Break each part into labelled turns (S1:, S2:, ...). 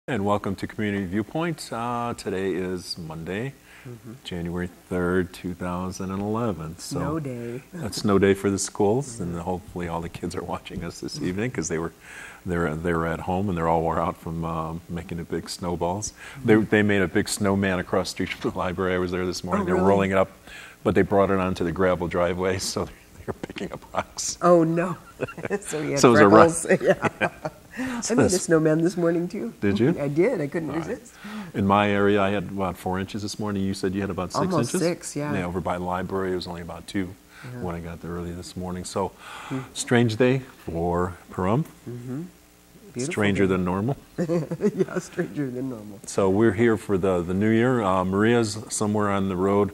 S1: And welcome to Community Viewpoint. Today is Monday, January 3rd, 2011. So
S2: Snow day.
S1: It's snow day for the schools, and hopefully all the kids are watching us this evening because they're at home and they're all wore out from making the big snowballs. They made a big snowman across the street from the library. I was there this morning.
S2: Oh,
S1: They were
S2: really?
S1: rolling it up, but they brought it onto the gravel driveway, so they're picking up rocks.
S2: Oh no! So you had
S1: So it was
S2: freckles. Yeah. I made a snowman this morning too.
S1: Did you?
S2: I did. I couldn't resist.
S1: In my area, I had about 4 inches this morning. You said you had about 6
S2: Almost
S1: inches?
S2: 6, yeah.
S1: Yeah, over by the library, it was only about 2 when I got there early this morning. So, strange day for Pahrump.
S2: Beautiful
S1: Stranger
S2: day.
S1: than normal.
S2: Yeah, stranger than normal.
S1: So we're here for the new year. Maria's somewhere on the road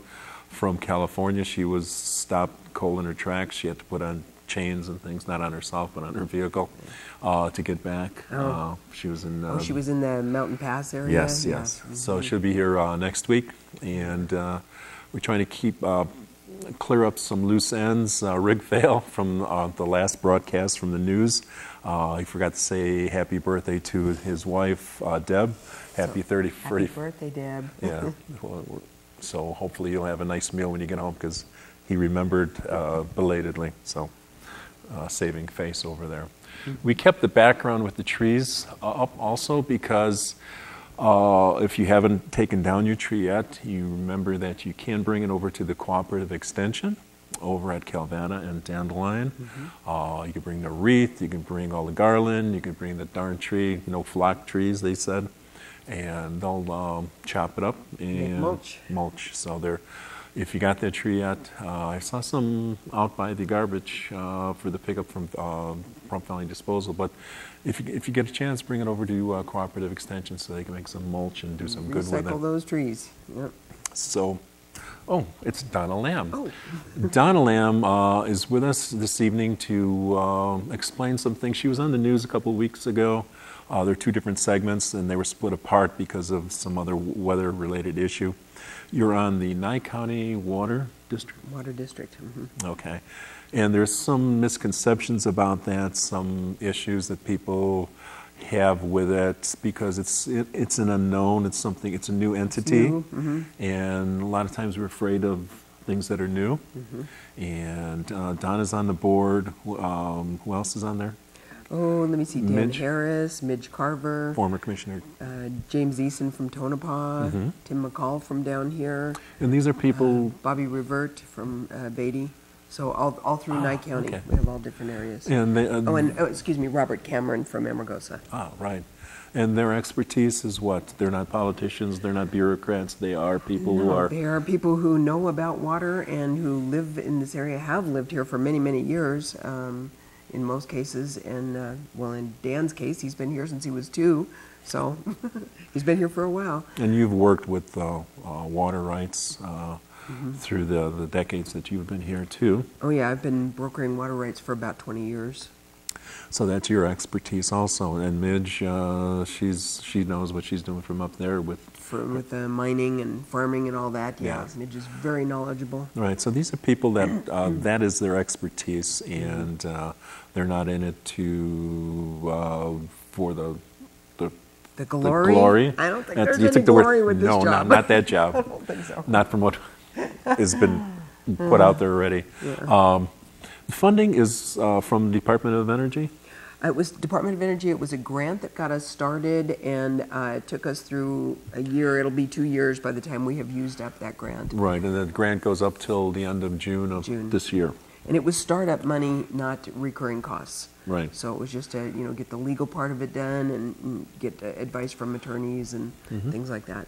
S1: from California. She was stopped cold in her tracks. She had to put on chains and things, not on herself, but on her vehicle, to get back. She was in...
S2: She was in the Mountain Pass area.
S1: Yes,
S2: Yeah.
S1: yes. So she'll be here next week, and we're trying to keep clear up some loose ends. Rig fail from the last broadcast from the news. He forgot to say happy birthday to his wife, Deb. Happy 30th.
S2: Happy birthday, Deb.
S1: Yeah. So hopefully you'll have a nice meal when you get home because he remembered belatedly. So saving face over there. We kept the background with the trees up also because if you haven't taken down your tree yet, you remember that you can bring it over to the Cooperative Extension over at Calvana and Dandelion. You can bring the wreath, you can bring all the garland, you can bring the darn tree, no flock trees, they said, and they'll chop it up and mulch. So they're, if you got that tree yet, I saw some out by the garbage for the pickup from Pahrump Valley Disposal. But if you get a chance, bring it over to Cooperative Extension so they can make some mulch and do some good with it.
S2: Recycle those trees. Yep.
S1: So, it's Donna Lamb.
S2: Oh.
S1: Donna Lamb is with us this evening to explain some things. She was on the news a couple of weeks ago. There are 2 different segments, and they were split apart because of some other weather-related issue. You're on the Nye County Water District?
S2: Water District.
S1: Okay. And there's some misconceptions about that, some issues that people have with it because it's an unknown, it's a new entity. And a lot of times we're afraid of things that are new. And Donna's on the board. Who else is on there?
S2: Oh, let me see. Dan
S1: Midge.
S2: Harris, Midge Carver,
S1: Former Commissioner.
S2: James Eason from Tonopah, Tim McCall from down here,
S1: And these are people...
S2: Bobby Revert from Beatty. So all through Nye County,
S1: okay.
S2: we have all different areas.
S1: And they,
S2: excuse me, Robert Cameron from Amargosa.
S1: right. And their expertise is what? They're not politicians, they're not bureaucrats, they are people who are...
S2: They are people who know about water and who live in this area, have lived here for many, many years, in most cases. And, well, in Dan's case, he's been here since he was 2, so he's been here for a while.
S1: And you've worked with water rights through the decades that you've been here, too.
S2: Oh, yeah, I've been brokering water rights for about 20 years.
S1: So that's your expertise also. And Midge, she knows what she's doing from up there with
S2: Mining and farming and all that. Yeah,
S1: Yeah.
S2: Midge is very knowledgeable.
S1: Right. So these are people that that is their expertise, and they're not in it for the
S2: glory? I don't think there's
S1: you
S2: any
S1: took the
S2: glory
S1: word,
S2: with this
S1: no,
S2: job.
S1: not that job.
S2: I don't think so.
S1: Not from what has been put out there already.
S2: Yeah.
S1: The funding is from the Department of Energy.
S2: It was Department of Energy. It was a grant that got us started, and it took us through a year. It'll be 2 years by the time we have used up that grant.
S1: Right, and the grant goes up till the end of June of this year.
S2: And it was startup money, not recurring costs.
S1: Right.
S2: So it was just to get the legal part of it done and get advice from attorneys and things like that.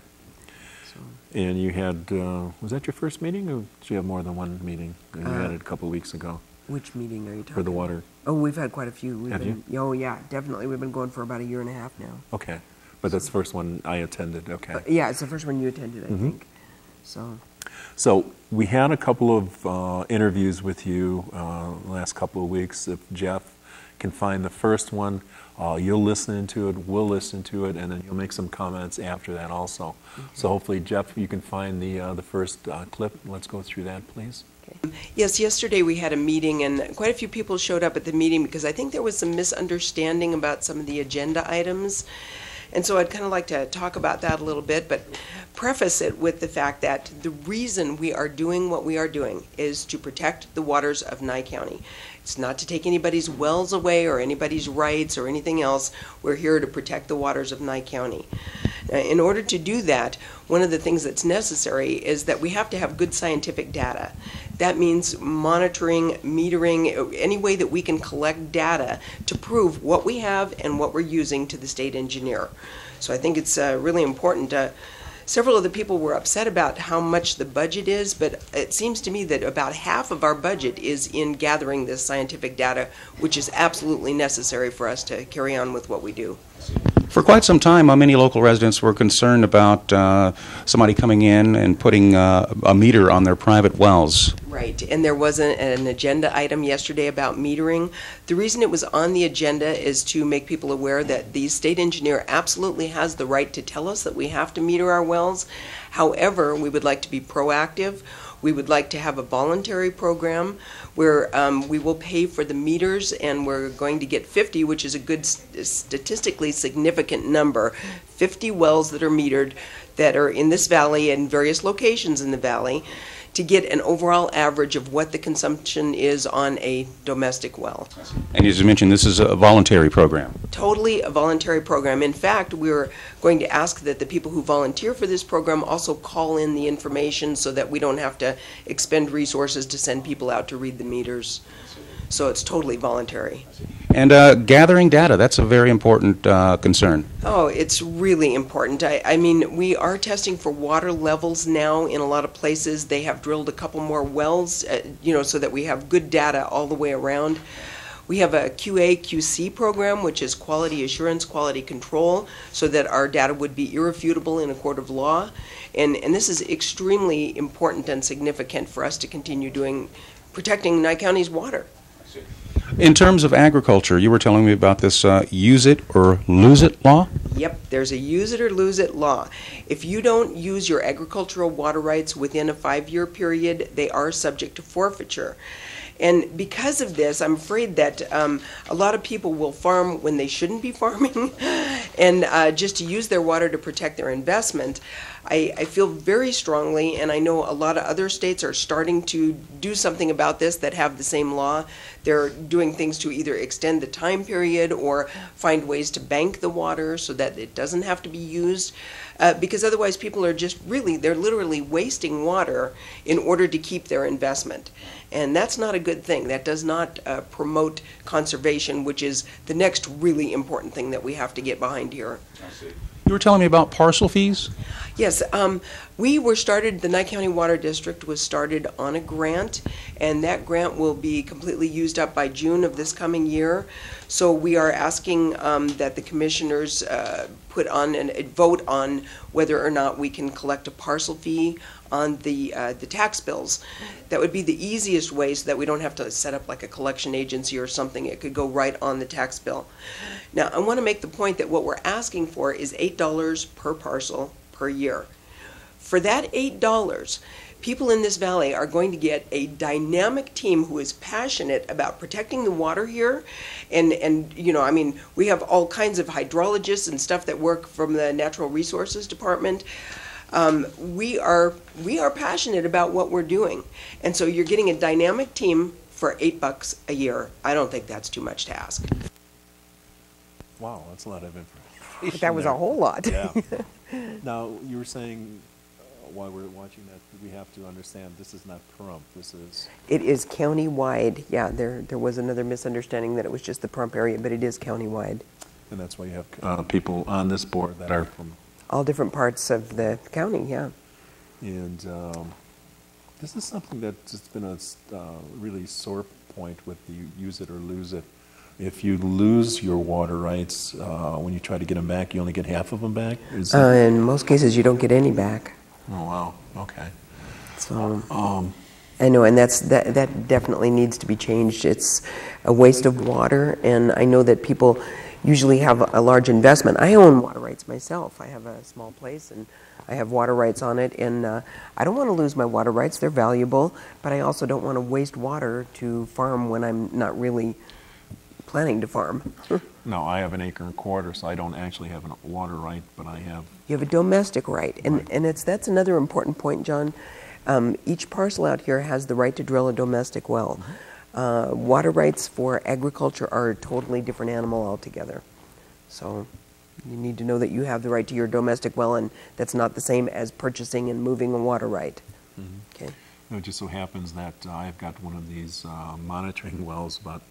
S2: So.
S1: And you had, was that your first meeting, or did you have more than one meeting? And you had it a couple of weeks ago.
S2: Which meeting are you talking
S1: For the
S2: about?
S1: water.
S2: Oh, we've had quite a few.
S1: Have you?
S2: Oh, yeah, definitely. We've been going for about a year and a half now.
S1: Okay. But that's the first one I attended, okay.
S2: Yeah, it's the first one you attended, I think.
S1: So we had a couple of interviews with you the last couple of weeks. If Jeff can find the first one, you'll listen to it, we'll listen to it, and then you'll make some comments after that also. So hopefully, Jeff, you can find the first clip. Let's go through that, please.
S3: Yes, yesterday we had a meeting, and quite a few people showed up at the meeting because I think there was some misunderstanding about some of the agenda items. And so I'd kind of like to talk about that a little bit, but preface it with the fact that the reason we are doing what we are doing is to protect the waters of Nye County. It's not to take anybody's wells away or anybody's rights or anything else. We're here to protect the waters of Nye County. In order to do that, one of the things that's necessary is that we have to have good scientific data. That means monitoring, metering, any way that we can collect data to prove what we have and what we're using to the state engineer. So I think it's really important. Several of the people were upset about how much the budget is, but it seems to me that about half of our budget is in gathering this scientific data, which is absolutely necessary for us to carry on with what we do.
S4: For quite some time, many local residents were concerned about somebody coming in and putting a meter on their private wells.
S3: Right, and there was an agenda item yesterday about metering. The reason it was on the agenda is to make people aware that the state engineer absolutely has the right to tell us that we have to meter our wells. However, we would like to be proactive. We would like to have a voluntary program where we will pay for the meters, and we're going to get 50, which is a good statistically significant number, 50 wells that are metered that are in this valley and various locations in the valley, to get an overall average of what the consumption is on a domestic well.
S4: And as you mentioned, this is a voluntary program.
S3: Totally a voluntary program. In fact, we're going to ask that the people who volunteer for this program also call in the information so that we don't have to expend resources to send people out to read the meters. So it's totally voluntary.
S4: And gathering data, that's a very important concern.
S3: Oh, it's really important. I mean, we are testing for water levels now in a lot of places. They have drilled a couple more wells, so that we have good data all the way around. We have a QA/QC program, which is quality assurance, quality control, so that our data would be irrefutable in a court of law. And this is extremely important and significant for us to continue protecting Nye County's water.
S4: In terms of agriculture, you were telling me about this use it or lose it law?
S3: Yep, there's a use it or lose it law. If you don't use your agricultural water rights within a 5-year period, they are subject to forfeiture. And because of this, I'm afraid that a lot of people will farm when they shouldn't be farming and just to use their water to protect their investment. I feel very strongly, and I know a lot of other states are starting to do something about this that have the same law. They're doing things to either extend the time period or find ways to bank the water so that it doesn't have to be used. Because otherwise people are they're literally wasting water in order to keep their investment. And that's not a good thing. That does not promote conservation, which is the next really important thing that we have to get behind here.
S4: You were telling me about parcel fees?
S3: Yes, the Nye County Water District was started on a grant, and that grant will be completely used up by June of this coming year. So we are asking that the commissioners put on and vote on whether or not we can collect a parcel fee on the tax bills. That would be the easiest way so that we don't have to set up like a collection agency or something. It could go right on the tax bill. Now, I want to make the point that what we're asking for is $8 per parcel per year. For that $8, people in this valley are going to get a dynamic team who is passionate about protecting the water here. And we have all kinds of hydrologists and stuff that work from the Natural Resources Department. We are passionate about what we're doing. And so you're getting a dynamic team for $8 a year. I don't think that's too much to ask.
S1: Wow, that's a lot of information.
S2: That was a whole lot.
S1: Yeah. Now, you were saying, while we're watching that, we have to understand this is not Pahrump. This is...
S2: It is county-wide. Yeah, there was another misunderstanding that it was just the Pahrump area, but it is county-wide.
S1: And that's why you have people on this board that are from...
S2: All different parts of the county, yeah.
S1: And this is something that's just been a really sore point with the use it or lose it. If you lose your water rights, when you try to get them back, you only get half of them back?
S2: In most cases, you don't get any back.
S1: Oh, wow. Okay.
S2: So, I know, and that definitely needs to be changed. It's a waste of water, and I know that people usually have a large investment. I own water rights myself. I have a small place, and I have water rights on it, and I don't want to lose my water rights. They're valuable, but I also don't want to waste water to farm when I'm not really planning to farm.
S1: No, I have an acre and a quarter, so I don't actually have a water right, but I have.
S2: You have a domestic right, and
S1: Right.
S2: and that's another important point, John. Each parcel out here has the right to drill a domestic well. Water rights for agriculture are a totally different animal altogether. So you need to know that you have the right to your domestic well, and that's not the same as purchasing and moving a water right. Okay.
S1: It just so happens that I've got one of these monitoring wells about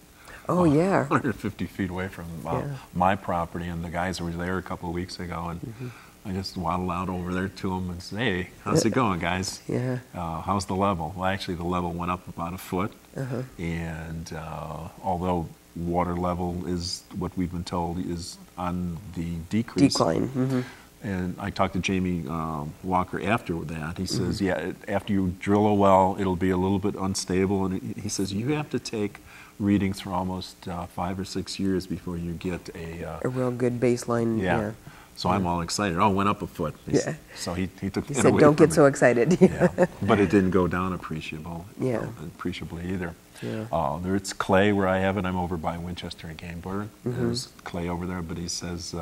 S2: Oh, yeah.
S1: 150 feet away from
S2: Yeah.
S1: my property, and the guys were there a couple of weeks ago, and I just waddled out over there to them and said, "Hey, how's it going, guys?
S2: Yeah.
S1: How's the level?" Well, actually, the level went up about a foot, and although water level is what we've been told is on the decrease.
S2: Decline.
S1: And I talked to Jamie Walker after that. He says, yeah, after you drill a well, it'll be a little bit unstable. And he says, you have to take readings for almost 5 or 6 years before you get
S2: A real good baseline. Yeah.
S1: So I'm all excited. Oh, it went up a foot.
S2: Yeah.
S1: So he took
S2: He
S1: that
S2: said,
S1: away
S2: "Don't
S1: from
S2: get so
S1: me."
S2: excited."
S1: Yeah. But it didn't go down appreciably either.
S2: Yeah.
S1: There's clay where I have it. I'm over by Winchester and Gameburg. There's clay over there, but he says,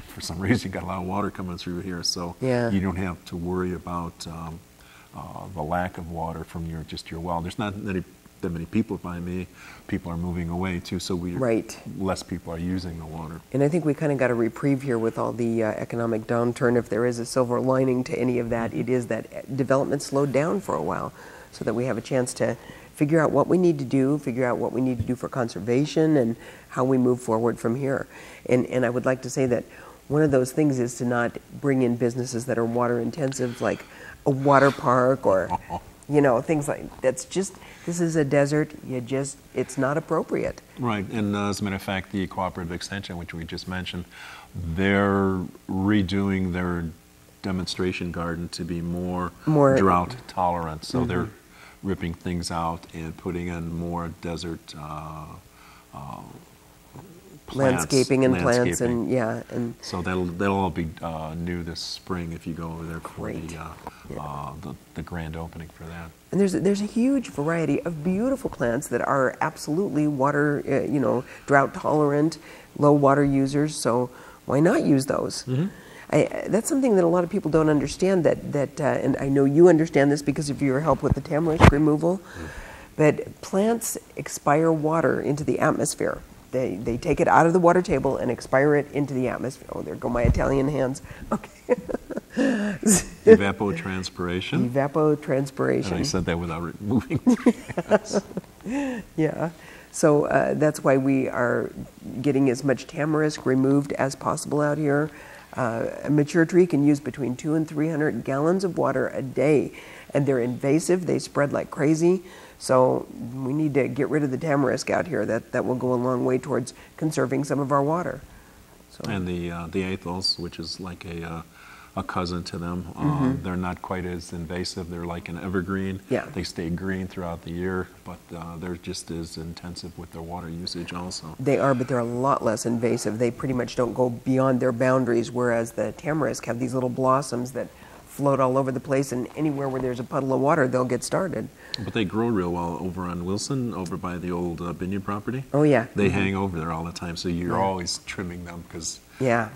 S1: for some reason, you got a lot of water coming through here, so
S2: Yeah.
S1: you don't have to worry about the lack of water from your well. There's not that many people by me. People are moving away too, so
S2: Right.
S1: less people are using the water.
S2: And I think we kind of got a reprieve here with all the economic downturn. If there is a silver lining to any of that, it is that development slowed down for a while, so that we have a chance to figure out what we need to do, figure out what we need to do for conservation, and how we move forward from here. And I would like to say that one of those things is to not bring in businesses that are water intensive, like a water park or, things like that's just. This is a desert. It's not appropriate.
S1: Right, and as a matter of fact, the Cooperative Extension, which we just mentioned, they're redoing their demonstration garden to be more drought tolerant. So they're ripping things out and putting in more desert plants,
S2: Landscaping and plants and
S1: so that'll all be new this spring if you go over there for
S2: Great.
S1: the grand opening for that.
S2: And there's a huge variety of beautiful plants that are absolutely water, drought tolerant, low water users. So why not use those? That's something that a lot of people don't understand. And I know you understand this because of your help with the tamarisk removal. But plants expire water into the atmosphere. They take it out of the water table and expire it into the atmosphere. Oh, there go my Italian hands. Okay.
S1: Evapotranspiration.
S2: Evapotranspiration.
S1: And I said that without moving.
S2: Yeah. So that's why we are getting as much tamarisk removed as possible out here. A mature tree can use between 200 and 300 gallons of water a day, and they're invasive. They spread like crazy. So we need to get rid of the tamarisk out here. That will go a long way towards conserving some of our water. So.
S1: And the athels, which is like a cousin to them, they're not quite as invasive. They're like an evergreen.
S2: Yeah.
S1: They stay green throughout the year, but they're just as intensive with their water usage also.
S2: They are, but they're a lot less invasive. They pretty much don't go beyond their boundaries, whereas the tamarisk have these little blossoms that float all over the place, and anywhere where there's a puddle of water, they'll get started.
S1: But they grow real well over on Wilson, over by the old Binion property.
S2: Oh, yeah.
S1: They hang over there all the time, so you're always trimming them because
S2: Yeah,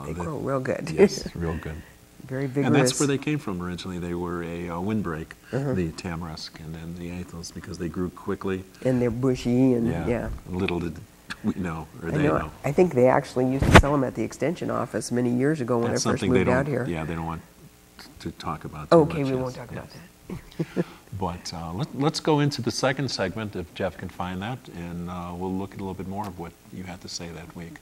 S2: they grow real good.
S1: Yes, real good.
S2: Very vigorous.
S1: And that's where they came from originally. They were a windbreak, the tamarisk, and then the athels, because they grew quickly.
S2: And they're bushy, and yeah.
S1: Little did we know, or
S2: I
S1: they
S2: know.
S1: know.
S2: I think they actually used to sell them at the extension office many years ago when
S1: That's
S2: I first
S1: something they
S2: moved
S1: don't.
S2: out here.
S1: Yeah, they don't want to talk about too
S2: Okay,
S1: much.
S2: we
S1: yes,
S2: won't talk about
S1: yes.
S2: that.
S1: But let's go into the second segment, if Jeff can find that, and we'll look at a little bit more of what you had to say that week.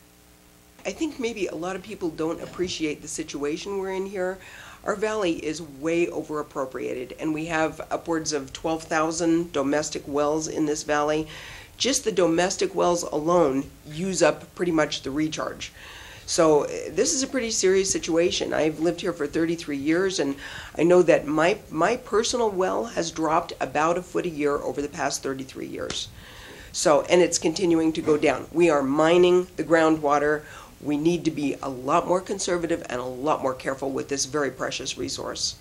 S3: I think maybe a lot of people don't appreciate the situation we're in here. Our valley is way over appropriated, and we have upwards of 12,000 domestic wells in this valley. Just the domestic wells alone use up pretty much the recharge. So this is a pretty serious situation. I've lived here for 33 years, and I know that my personal well has dropped about a foot a year over the past 33 years. So, and it's continuing to go down. We are mining the groundwater. We need to be a lot more conservative and a lot more careful with this very precious resource.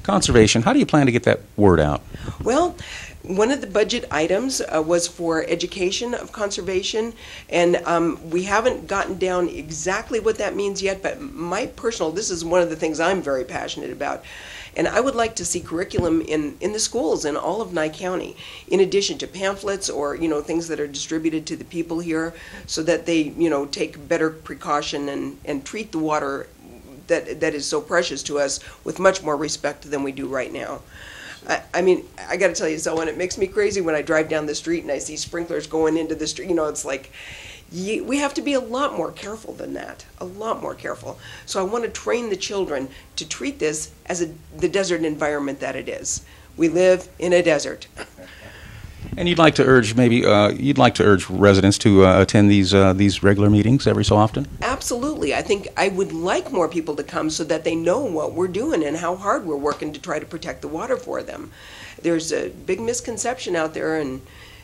S4: Conservation, how do you plan to get that word out?
S3: Well, one of the budget items was for education of conservation, and we haven't gotten down exactly what that means yet, but this is one of the things I'm very passionate about. And I would like to see curriculum in the schools in all of Nye County, in addition to pamphlets or, things that are distributed to the people here so that they, take better precaution and treat the water that is so precious to us with much more respect than we do right now. I mean, I got to tell you, Selwyn, it makes me crazy when I drive down the street and I see sprinklers going into the street. It's like, we have to be a lot more careful than that, a lot more careful. So I want to train the children to treat this as the desert environment that it is. We live in a desert.
S4: And you'd like to urge residents to attend these regular meetings every so often?
S3: Absolutely. I think I would like more people to come so that they know what we're doing and how hard we're working to try to protect the water for them. There's a big misconception out there, and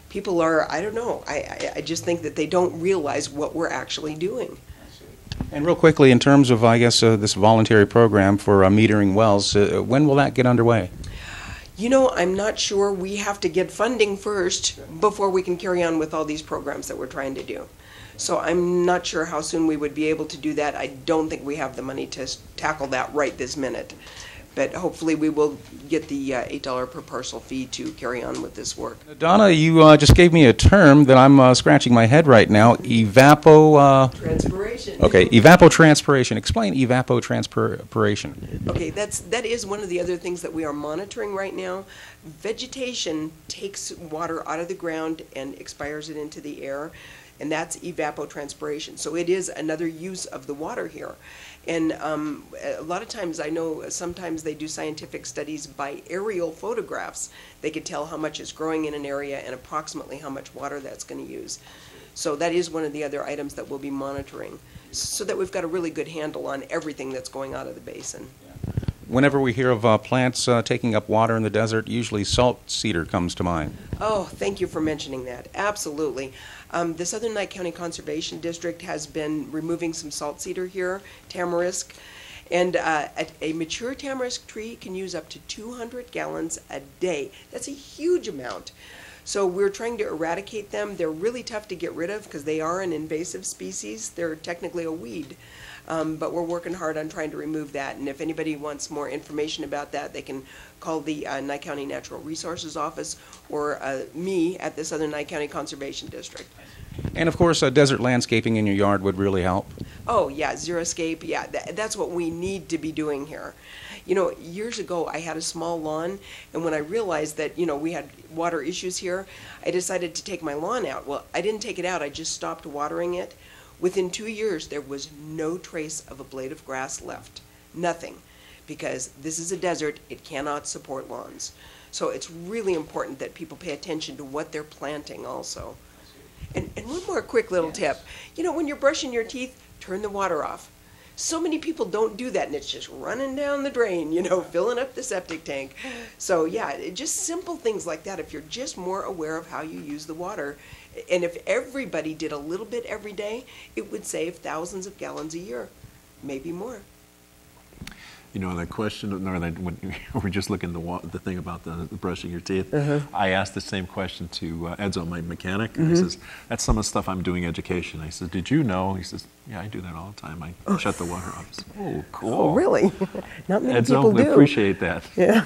S3: people are, I don't know, I just think that they don't realize what we're actually doing.
S4: And real quickly, in terms of, I guess, this voluntary program for metering wells, when will that get underway?
S3: I'm not sure. We have to get funding first before we can carry on with all these programs that we're trying to do. So I'm not sure how soon we would be able to do that. I don't think we have the money to tackle that right this minute. But hopefully we will get the $8 per parcel fee to carry on with this work.
S4: Donna, you just gave me a term that I'm scratching my head right now.
S3: Transpiration.
S4: Okay, evapotranspiration. Explain evapotranspiration.
S3: Okay, that is one of the other things that we are monitoring right now. Vegetation takes water out of the ground and expires it into the air, and that's evapotranspiration. So it is another use of the water here. And a lot of times, I know sometimes they do scientific studies by aerial photographs. They could tell how much is growing in an area and approximately how much water that's going to use. So that is one of the other items that we'll be monitoring, so that we've got a really good handle on everything that's going out of the basin.
S4: Whenever we hear of plants taking up water in the desert, usually salt cedar comes to mind.
S3: Oh, thank you for mentioning that. Absolutely. The Southern Nye County Conservation District has been removing some salt cedar here, tamarisk, and a mature tamarisk tree can use up to 200 gallons a day. That's a huge amount. So we're trying to eradicate them. They're really tough to get rid of because they are an invasive species. They're technically a weed. But we're working hard on trying to remove that. And if anybody wants more information about that, they can call the Nye County Natural Resources Office or me at the Southern Nye County Conservation District.
S4: And of course, desert landscaping in your yard would really help.
S3: Oh, yeah, xeriscape. Yeah, that's what we need to be doing here. Years ago, I had a small lawn, and when I realized that, we had water issues here, I decided to take my lawn out. Well, I didn't take it out. I just stopped watering it. Within 2 years, there was no trace of a blade of grass left. Nothing. Because this is a desert, it cannot support lawns. So it's really important that people pay attention to what they're planting also. And one more quick little tip. When you're brushing your teeth, turn the water off. So many people don't do that, and it's just running down the drain, filling up the septic tank. So yeah, just simple things like that. If you're just more aware of how you use the water, and if everybody did a little bit every day, it would save thousands of gallons a year, maybe more.
S1: That question, when we're just looking at the thing about the brushing your teeth, I asked the same question to Edzo, my mechanic, and he says, that's some of the stuff I'm doing education. I said, did you know? He says, yeah, I do that all the time. I shut the water off. I said, oh, cool.
S2: Oh, really? Not many
S1: Edzo,
S2: people do.
S1: we appreciate that.
S2: Yeah.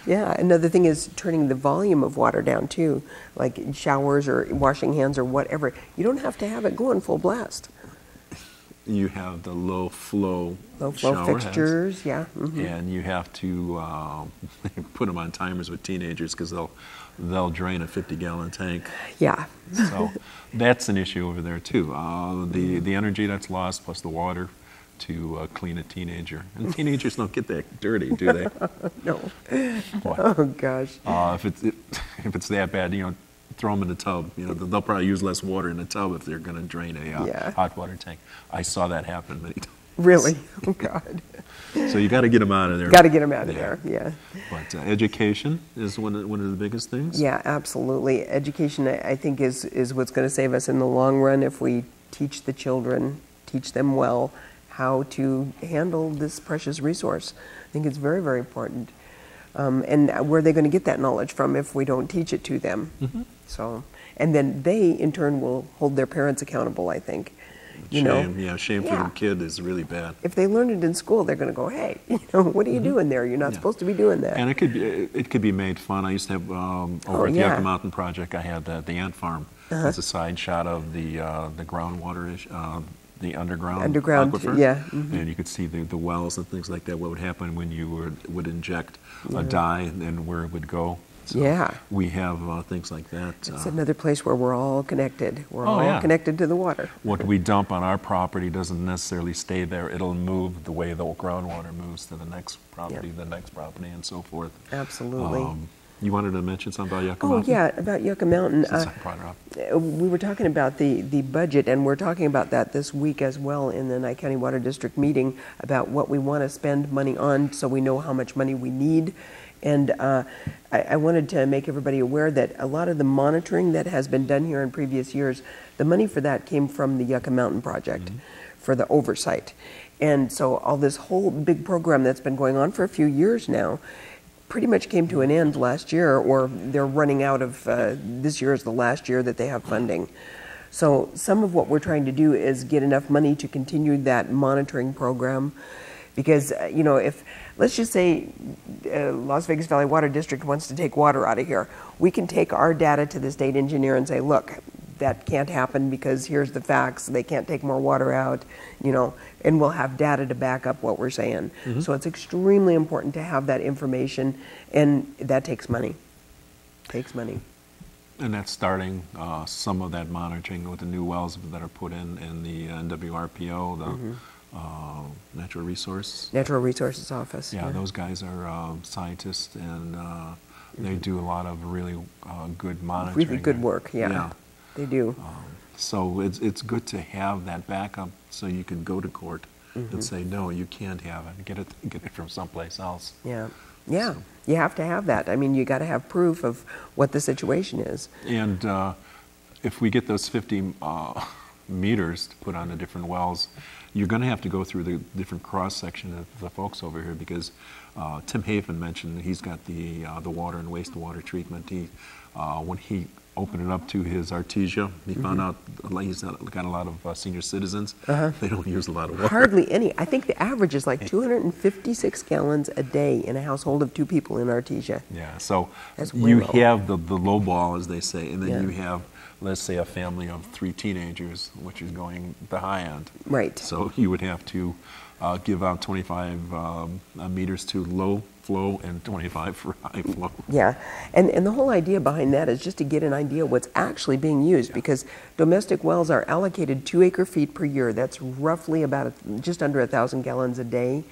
S2: Yeah, another thing is turning the volume of water down too, like showers or washing hands or whatever. You don't have to have it going full blast.
S1: You have the low flow
S2: Low-flow fixtures,
S1: heads,
S2: yeah.
S1: and you have to put them on timers with teenagers because they'll drain a 50-gallon tank.
S2: Yeah.
S1: So that's an issue over there too. The energy that's lost plus the water to clean a teenager, and teenagers don't get that dirty, do they?
S2: No.
S1: Boy.
S2: Oh gosh.
S1: If it's that bad, throw them in the tub. They'll probably use less water in the tub if they're going to drain a hot water tank. I saw that happen many times.
S2: Really? Oh God.
S1: So you got to get them out of there.
S2: Got to get them out of there. Yeah.
S1: But education is one of the biggest things.
S2: Yeah, absolutely. Education, I think, is what's going to save us in the long run if we teach the children, teach them well, how to handle this precious resource. I think it's very, very important. And where are they going to get that knowledge from if we don't teach it to them? So, and then they, in turn, will hold their parents accountable, I think. You know?
S1: Shame for the kid is really bad.
S2: If they learn it in school, they're going to go, hey, what are you doing there? You're not supposed to be doing that.
S1: And it could be made fun. I used to have, over at the Yucca Mountain Project, I had the ant farm. It's a side shot of the groundwater, the underground aquifer. And you could see the wells and things like that, what would happen when you would inject a dye and where it would go. So we have things like that.
S2: It's another place where we're all connected. We're all connected to the water.
S1: What we dump on our property doesn't necessarily stay there. It'll move the way the groundwater moves to the next property, and so forth.
S2: Absolutely.
S1: You wanted to mention something about Yucca Mountain?
S2: Oh, yeah, about Yucca Mountain.
S1: Since I brought it up.
S2: We were talking about the budget, and we're talking about that this week as well in the Nye County Water District meeting about what we want to spend money on so we know how much money we need. And I wanted to make everybody aware that a lot of the monitoring that has been done here in previous years, the money for that came from the Yucca Mountain Project for the oversight. And so all this whole big program that's been going on for a few years now pretty much came to an end last year, or they're running out of, this year is the last year that they have funding. So some of what we're trying to do is get enough money to continue that monitoring program. Because, if, let's just say Las Vegas Valley Water District wants to take water out of here, we can take our data to the state engineer and say, look, that can't happen because here's the facts, they can't take more water out, and we'll have data to back up what we're saying. So it's extremely important to have that information, and that takes money.
S1: And that's starting some of that monitoring with the new wells that are put in the NWRPO, the Natural Resources Office. Yeah, those guys are scientists, and they do a lot of really good monitoring.
S2: Really good work, yeah. They do.
S1: So it's good to have that backup so you can go to court and say, no, you can't have it. Get it from someplace else.
S2: Yeah. So. You have to have that. I mean, you got to have proof of what the situation is.
S1: And if we get those 50 meters to put on the different wells, you're going to have to go through the different cross-section of the folks over here, because Tim Hafen mentioned he's got the water and wastewater treatment. When he opened it up to his Artesia, he found out he's got a lot of senior citizens. They don't use a lot of water.
S2: Hardly any. I think the average is like 256 gallons a day in a household of 2 people in Artesia.
S1: Yeah, so
S2: have
S1: the low ball, as they say, and then you have, let's say, a family of 3 teenagers, which is going the high end.
S2: Right.
S1: So you would have to give out 25 meters to low flow and 25 for high flow.
S2: Yeah, and the whole idea behind that is just to get an idea of what's actually being used, because domestic wells are allocated 2 acre-feet per year. That's roughly about just under 1,000 gallons a day.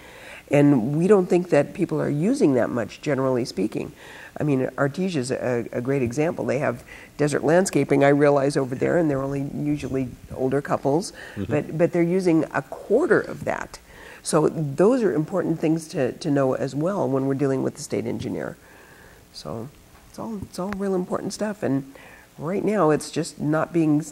S2: And we don't think that people are using that much, generally speaking. I mean, Artesia is a great example. They have desert landscaping, I realize, over there, and they're only usually older couples, but they're using a quarter of that. So those are important things to know as well when we're dealing with the state engineer. So it's all real important stuff, and right now it's just not being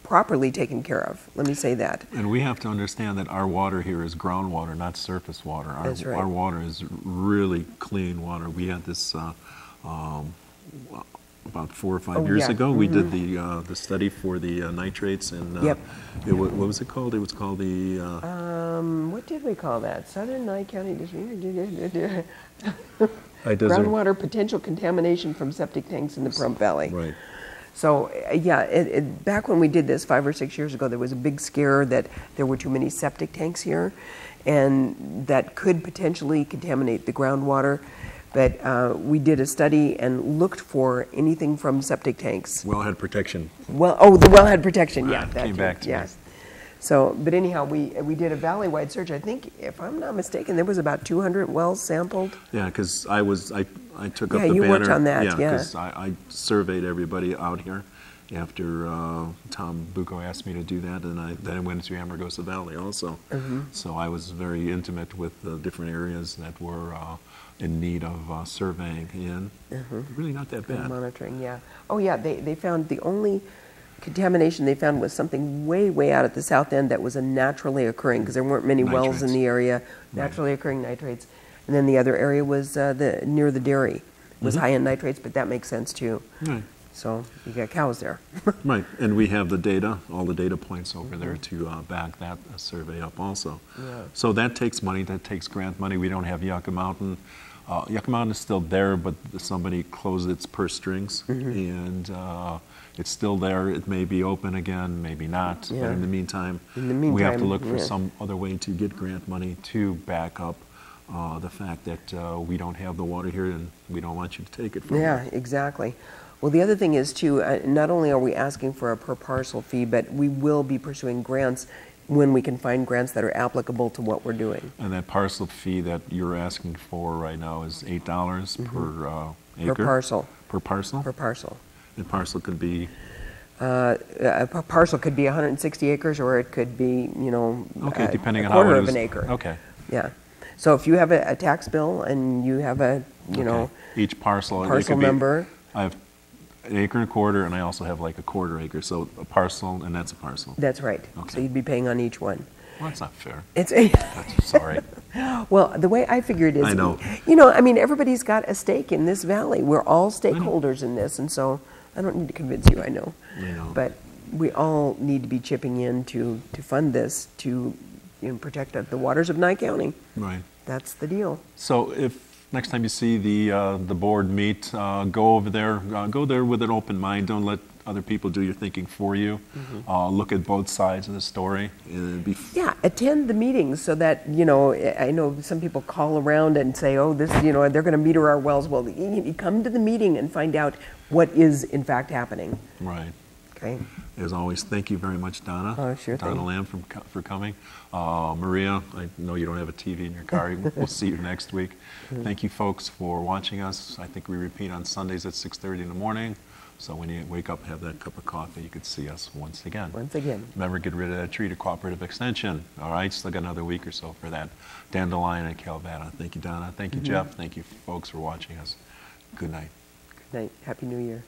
S2: properly taken care of. Let me say that.
S1: And we have to understand that our water here is groundwater, not surface water.
S2: That's right.
S1: Our water is really clean water. We had this about 4 or 5 years ago. We did the study for the nitrates, and what was it called? It was called the
S2: what did we call that? Southern Nye County District.
S1: Groundwater
S2: potential contamination from septic tanks in the Pahrump Valley.
S1: Right.
S2: So back when we did this 5 or 6 years ago, there was a big scare that there were too many septic tanks here, and that could potentially contaminate the groundwater. But we did a study and looked for anything from septic tanks.
S1: Wellhead protection.
S2: The wellhead protection,
S1: that came back to me.
S2: So, but anyhow, we did a valley-wide search. I think, if I'm not mistaken, there was about 200 wells sampled.
S1: Yeah, because I took up the banner.
S2: Yeah, you worked on that,
S1: because I surveyed everybody out here after Tom Bucco asked me to do that, and then I went to Amargosa Valley also. So I was very intimate with the different areas that were in need of surveying, and really not that bad.
S2: Monitoring, yeah. Oh yeah, they found the only contamination they found was something way out at the south end that was a naturally occurring, because there weren't many wells in
S1: Nitrates.
S2: the area, naturally occurring nitrates. And then the other area was near the dairy, was high in nitrates, but that makes sense too.
S1: Right.
S2: So you got cows there.
S1: Right, and we have the data, all the data points over there to back that survey up also.
S2: Yeah.
S1: So that takes money, that takes grant money. We don't have Yucca Mountain. Yucca Mountain is still there, but somebody closed its purse strings, and it's still there. It may be open again, maybe not, but
S2: Yeah.
S1: in the meantime,
S2: In the
S1: we have to
S2: meantime,
S1: look for
S2: yeah.
S1: some other way to get grant money to back up the fact that we don't have the water here, and we don't want you to take it from
S2: Yeah,
S1: us.
S2: exactly. Well, the other thing is too, not only are we asking for a per parcel fee, but we will be pursuing grants when we can find grants that are applicable to what we're doing.
S1: And that parcel fee that you're asking for right now is $8 per acre?
S2: Per parcel,
S1: Per parcel?
S2: per parcel.
S1: The parcel could be,
S2: A parcel could be 160 acres, or it could be,
S1: okay, depending
S2: a
S1: on how it is.
S2: quarter of an acre.
S1: Okay.
S2: Yeah. So if you have a tax bill and you have a,
S1: Okay. Each parcel. it
S2: parcel
S1: could be-
S2: number,
S1: I have an acre and a quarter, and I also have like a quarter acre, so a parcel, and that's a parcel.
S2: that's right. So
S1: Okay.
S2: you'd be paying on each one.
S1: Well, that's not fair.
S2: It's
S1: That's, sorry.
S2: Well, the way I figure it is,
S1: I know.
S2: everybody's got a stake in this valley. We're all stakeholders in this, and so I don't need to convince you, I know.
S1: I know.
S2: But we all need to be chipping in to fund this, to protect the waters of Nye County.
S1: Right.
S2: That's the deal.
S1: So if next time you see the board meet, go over there, go there with an open mind. Don't let other people do your thinking for you. Look at both sides of the story.
S2: Yeah, attend the meetings so that, I know some people call around and say, oh, this, they're going to meter our wells. Well, you come to the meeting and find out what is in fact happening.
S1: Right.
S2: Okay.
S1: As always, thank you very much, Donna.
S2: Oh, sure
S1: Donna
S2: thing.
S1: Lamb for coming. Maria, I know you don't have a TV in your car. We'll see you next week. Thank you, folks, for watching us. I think we repeat on Sundays at 6:30 in the morning. So when you wake up, have that cup of coffee, you could see us once again.
S2: Once again.
S1: Remember, get rid of that tree to cooperative extension. All right, still got another week or so for that. Dandelion and Calvada. Thank you, Donna. Thank you, Jeff. Thank you, folks, for watching us. Good night.
S2: Good night. Happy New Year.